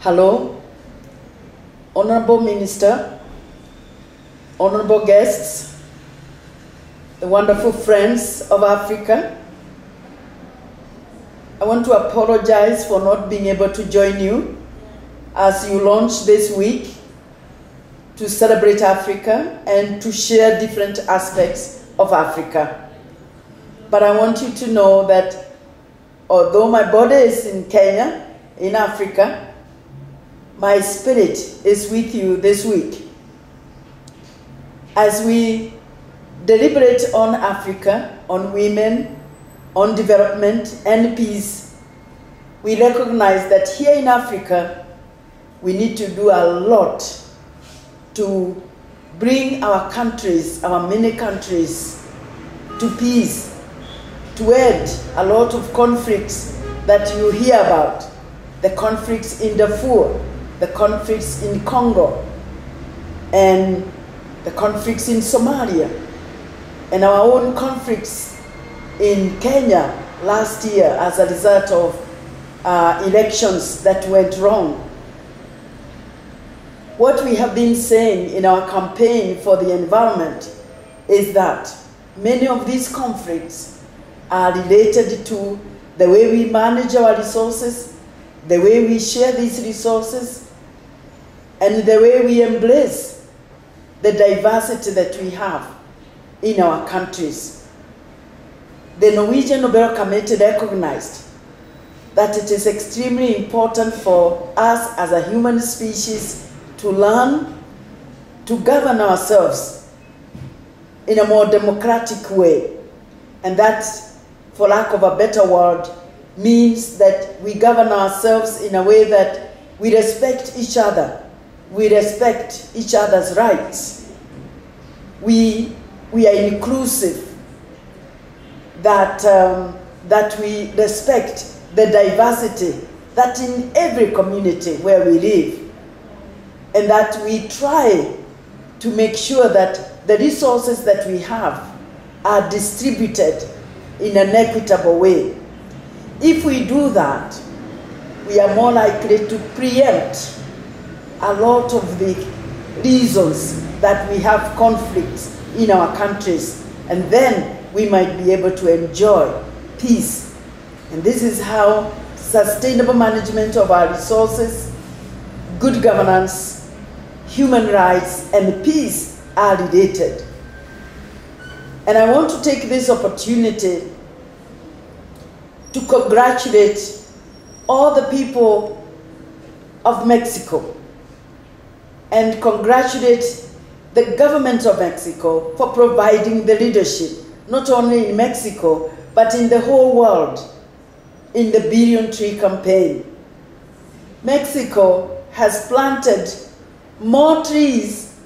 Hello, Honorable Minister, honorable guests, the wonderful friends of Africa. I want to apologize for not being able to join you as you launch this week to celebrate Africa and to share different aspects of Africa. But I want you to know that although my body is in Kenya, in Africa, my spirit is with you this week. As we deliberate on Africa, on women, on development and peace, we recognize that here in Africa, we need to do a lot to bring our countries, our many countries, to peace, to end a lot of conflicts that you hear about. The conflicts in Darfur, the conflicts in Congo, and the conflicts in Somalia, and our own conflicts in Kenya last year as a result of elections that went wrong. What we have been saying in our campaign for the environment is that many of these conflicts are related to the way we manage our resources, the way we share these resources, and the way we embrace the diversity that we have in our countries. The Norwegian Nobel Committee recognized that it is extremely important for us as a human species to learn to govern ourselves in a more democratic way. And that, for lack of a better word, means that we govern ourselves in a way that we respect each other. We respect each other's rights. We are inclusive, that we respect the diversity that in every community where we live, and that we try to make sure that the resources that we have are distributed in an equitable way. If we do that, we are more likely to preempt a lot of the reasons that we have conflicts in our countries, and then we might be able to enjoy peace. And this is how sustainable management of our resources, good governance, human rights, and peace are related. And I want to take this opportunity to congratulate all the people of Mexico and congratulate the government of Mexico for providing the leadership, not only in Mexico, but in the whole world, in the Billion Tree Campaign. Mexico has planted more trees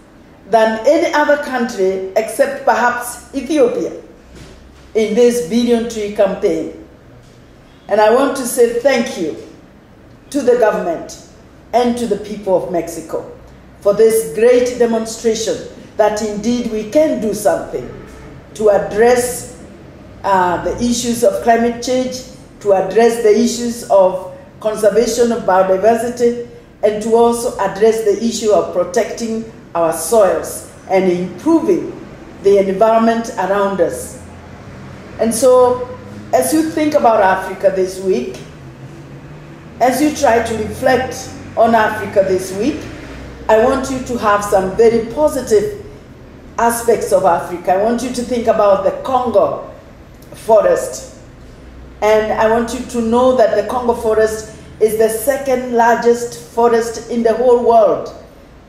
than any other country except perhaps Ethiopia in this Billion Tree Campaign. And I want to say thank you to the government and to the people of Mexico for this great demonstration that indeed we can do something to address the issues of climate change, to address the issues of conservation of biodiversity, and to also address the issue of protecting our soils and improving the environment around us. And so, as you think about Africa this week, as you try to reflect on Africa this week, I want you to have some very positive aspects of Africa. I want you to think about the Congo forest. And I want you to know that the Congo forest is the second largest forest in the whole world,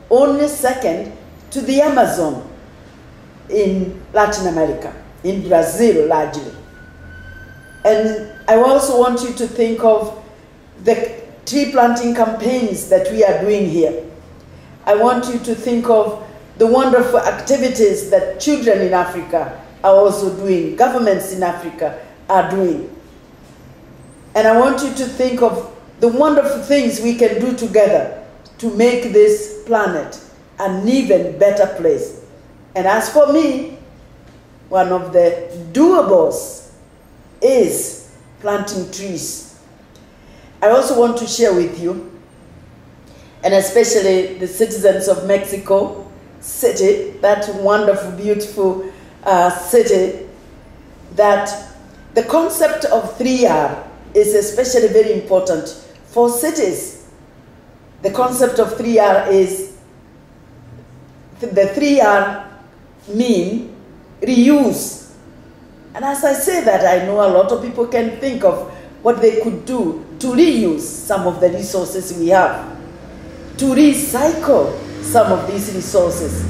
only second to the Amazon in Latin America, in Brazil largely. And I also want you to think of the tree planting campaigns that we are doing here. I want you to think of the wonderful activities that children in Africa are also doing, governments in Africa are doing. And I want you to think of the wonderful things we can do together to make this planet an even better place. And as for me, one of the doables is planting trees. I also want to share with you and especially the citizens of Mexico City, that wonderful, beautiful city, that the concept of 3R is especially very important for cities. The concept of 3R is, the 3R mean reuse. And as I say that, I know a lot of people can think of what they could do to reuse some of the resources we have, to recycle some of these resources,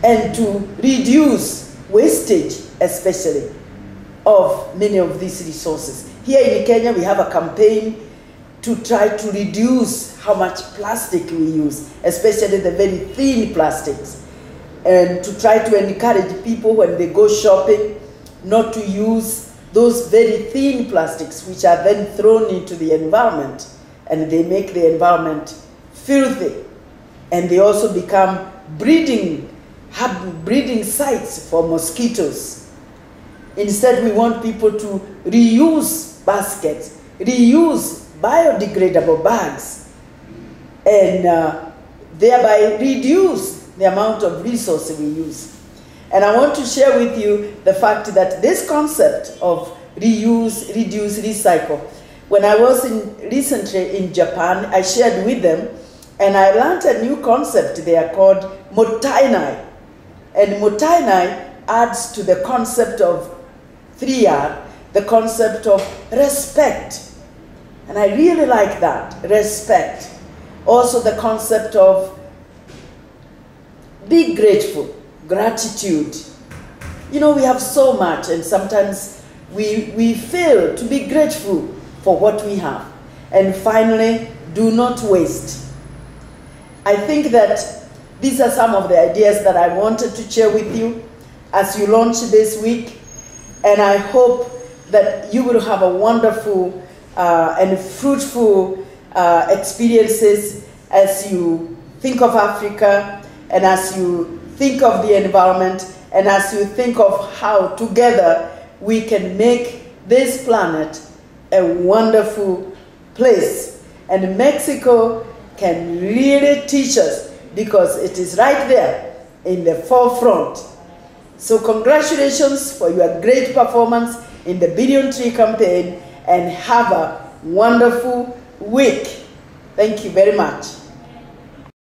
and to reduce wastage, especially, of many of these resources. Here in Kenya, we have a campaign to try to reduce how much plastic we use, especially the very thin plastics, and to try to encourage people when they go shopping not to use those very thin plastics, which are then thrown into the environment, and they make the environment filthy, and they also become breeding sites for mosquitoes. Instead, we want people to reuse baskets, reuse biodegradable bags, and thereby reduce the amount of resources we use. And I want to share with you the fact that this concept of reuse, reduce, recycle, when I was recently in Japan, I shared with them, and I learned a new concept there called mottainai. And mottainai adds to the concept of 3R, the concept of respect. And I really like that, respect. Also the concept of be grateful, gratitude. You know, we have so much, and sometimes we fail to be grateful for what we have. And finally, do not waste. I think that these are some of the ideas that I wanted to share with you as you launch this week, and I hope that you will have a wonderful and fruitful experiences as you think of Africa, and as you think of the environment, and as you think of how together we can make this planet a wonderful place. And Mexico can really teach us, because it is right there in the forefront. So congratulations for your great performance in the Billion Tree campaign, and have a wonderful week. Thank you very much.